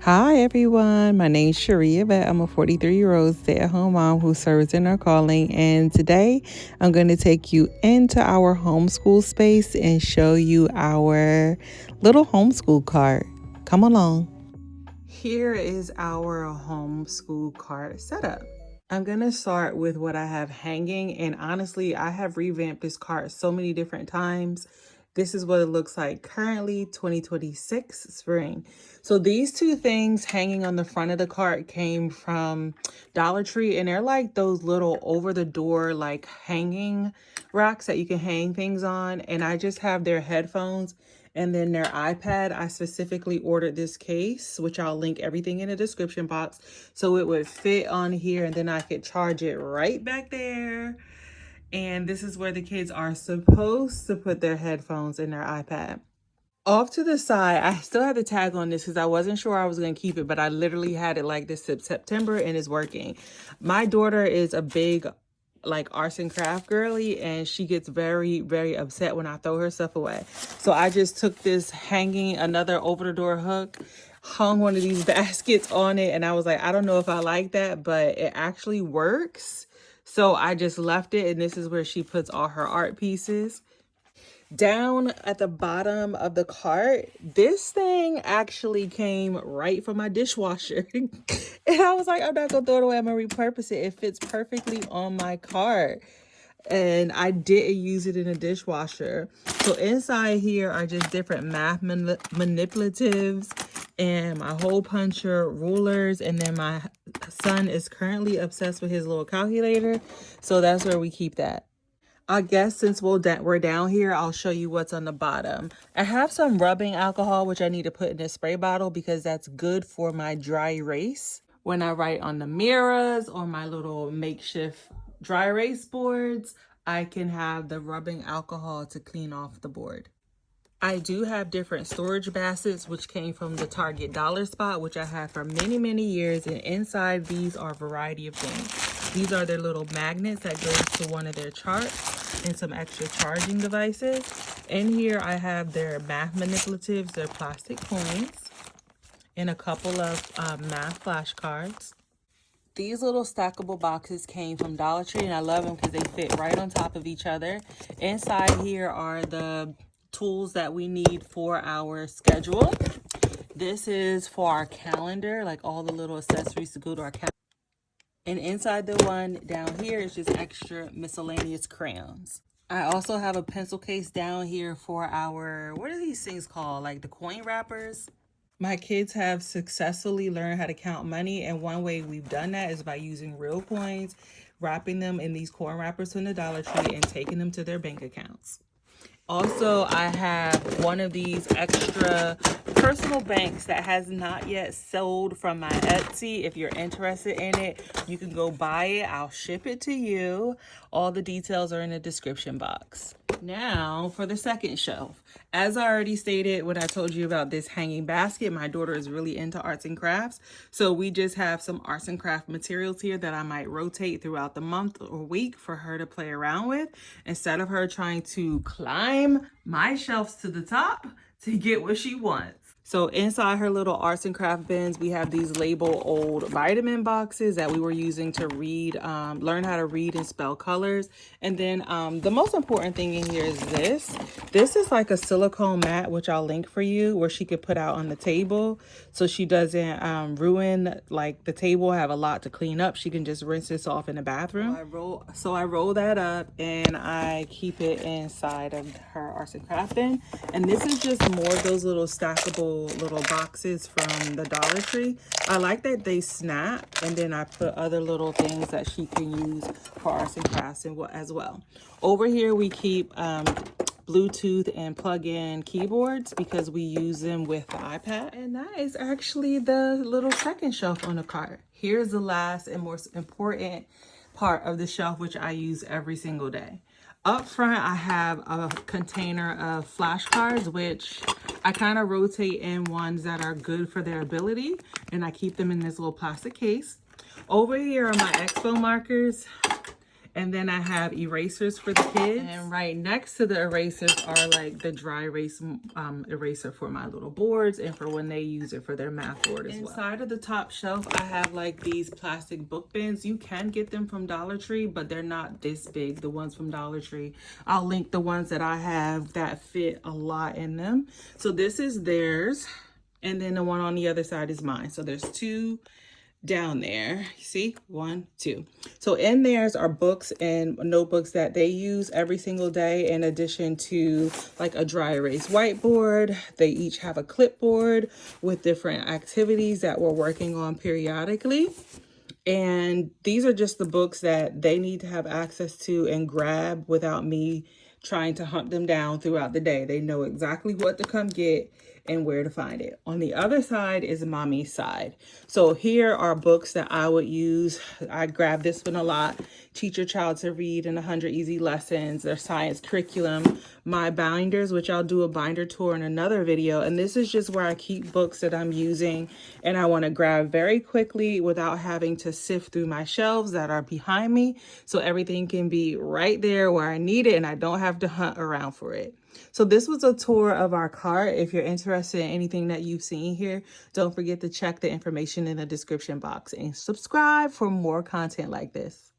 Hi everyone, my name's Sharia, but I'm a 43-year-old stay-at-home mom who serves in her calling, and today I'm going to take you into our homeschool space and show you our little homeschool cart. Come along. Here is our homeschool cart setup. I'm going to start with what I have hanging, and honestly, I have revamped this cart so many different times. This is what it looks like currently, 2026 spring. So these two things hanging on the front of the cart came from Dollar Tree, and they're like those little over the door like hanging racks that you can hang things on. And I just have their headphones and then their iPad. I specifically ordered this case, which I'll link everything in the description box, so it would fit on here, and then I could charge it right back there. And this is where the kids are supposed to put their headphones and their iPad. Off to the side, I still have the tag on this because I wasn't sure I was going to keep it, but I literally had it like this since September and it's working. My daughter is a big like arts and craft girly, and she gets very, very upset when I throw her stuff away. So I just took this hanging, another over the door hook, hung one of these baskets on it, and I was like, I don't know if I like that, but it actually works. So I just left it, and this is where she puts all her art pieces. Down at the bottom of the cart, this thing actually came right from my dishwasher. And I was like, I'm not gonna throw it away, I'm gonna repurpose it. It fits perfectly on my cart. And I didn't use it in a dishwasher. So inside here are just different math manipulatives and my hole puncher, rulers, and then my son is currently obsessed with his little calculator. So that's where we keep that. I guess since we're down here, I'll show you what's on the bottom. I have some rubbing alcohol, which I need to put in a spray bottle because that's good for my dry erase. When I write on the mirrors or my little makeshift dry erase boards, I can have the rubbing alcohol to clean off the board. I do have different storage baskets, which came from the Target Dollar Spot, which I had for many, many years. And inside these are a variety of things. These are their little magnets that goes to one of their charts and some extra charging devices. In here, I have their math manipulatives, their plastic coins, and a couple of math flashcards. These little stackable boxes came from Dollar Tree, and I love them because they fit right on top of each other. Inside here are the tools that we need for our schedule. This is for our calendar, like all the little accessories to go to our calendar. And inside the one down here is just extra miscellaneous crayons. I also have a pencil case down here for our, what are these things called? Like the coin wrappers. My kids have successfully learned how to count money, and one way we've done that is by using real coins, wrapping them in these coin wrappers from the Dollar Tree, and taking them to their bank accounts. Also, I have one of these extra personal banks that has not yet sold from my Etsy. If you're interested in it, you can go buy it. I'll ship it to you. All the details are in the description box. Now for the second shelf. As I already stated when I told you about this hanging basket, my daughter is really into arts and crafts. So we just have some arts and craft materials here that I might rotate throughout the month or week for her to play around with, instead of her trying to climb my shelves to the top to get what she wants. So inside her little arts and craft bins, we have these label old vitamin boxes that we were using to read, learn how to read and spell colors. And then the most important thing in here is this. This is like a silicone mat, which I'll link for you, where she could put out on the table so she doesn't ruin, like the table have a lot to clean up. She can just rinse this off in the bathroom. So I roll that up and I keep it inside of her arts and craft bin. And this is just more of those little stackable little boxes from the Dollar Tree. I like that they snap, and then I put other little things that she can use for arts and crafts as well. Over here we keep Bluetooth and plug-in keyboards because we use them with the iPad. And that is actually the little second shelf on the cart. Here's the last and most important part of the shelf, which I use every single day. Up front, I have a container of flashcards, which I kind of rotate in ones that are good for their ability, and I keep them in this little plastic case. Over here are my expo markers. And then I have erasers for the kids. And right next to the erasers are like the dry erase eraser for my little boards and for when they use it for their math board as well. Inside of the top shelf, I have like these plastic book bins. You can get them from Dollar Tree, but they're not this big, the ones from Dollar Tree. I'll link the ones that I have that fit a lot in them. So this is theirs. And then the one on the other side is mine. So there's two down there. You see, 1, 2. So in theirs are books and notebooks that they use every single day, in addition to like a dry erase whiteboard. They each have a clipboard with different activities that we're working on periodically. And these are just the books that they need to have access to and grab without me trying to hunt them down throughout the day. They know exactly what to come get and where to find it. On the other side is mommy's side. So here are books that I would use. I grab this one a lot. Teach Your Child to Read in 100 Easy Lessons, their science curriculum, my binders, which I'll do a binder tour in another video. And this is just where I keep books that I'm using and I want to grab very quickly without having to sift through my shelves that are behind me. So everything can be right there where I need it and I don't have to hunt around for it. So this was a tour of our cart. If you're interested in anything that you've seen here, don't forget to check the information in the description box and subscribe for more content like this.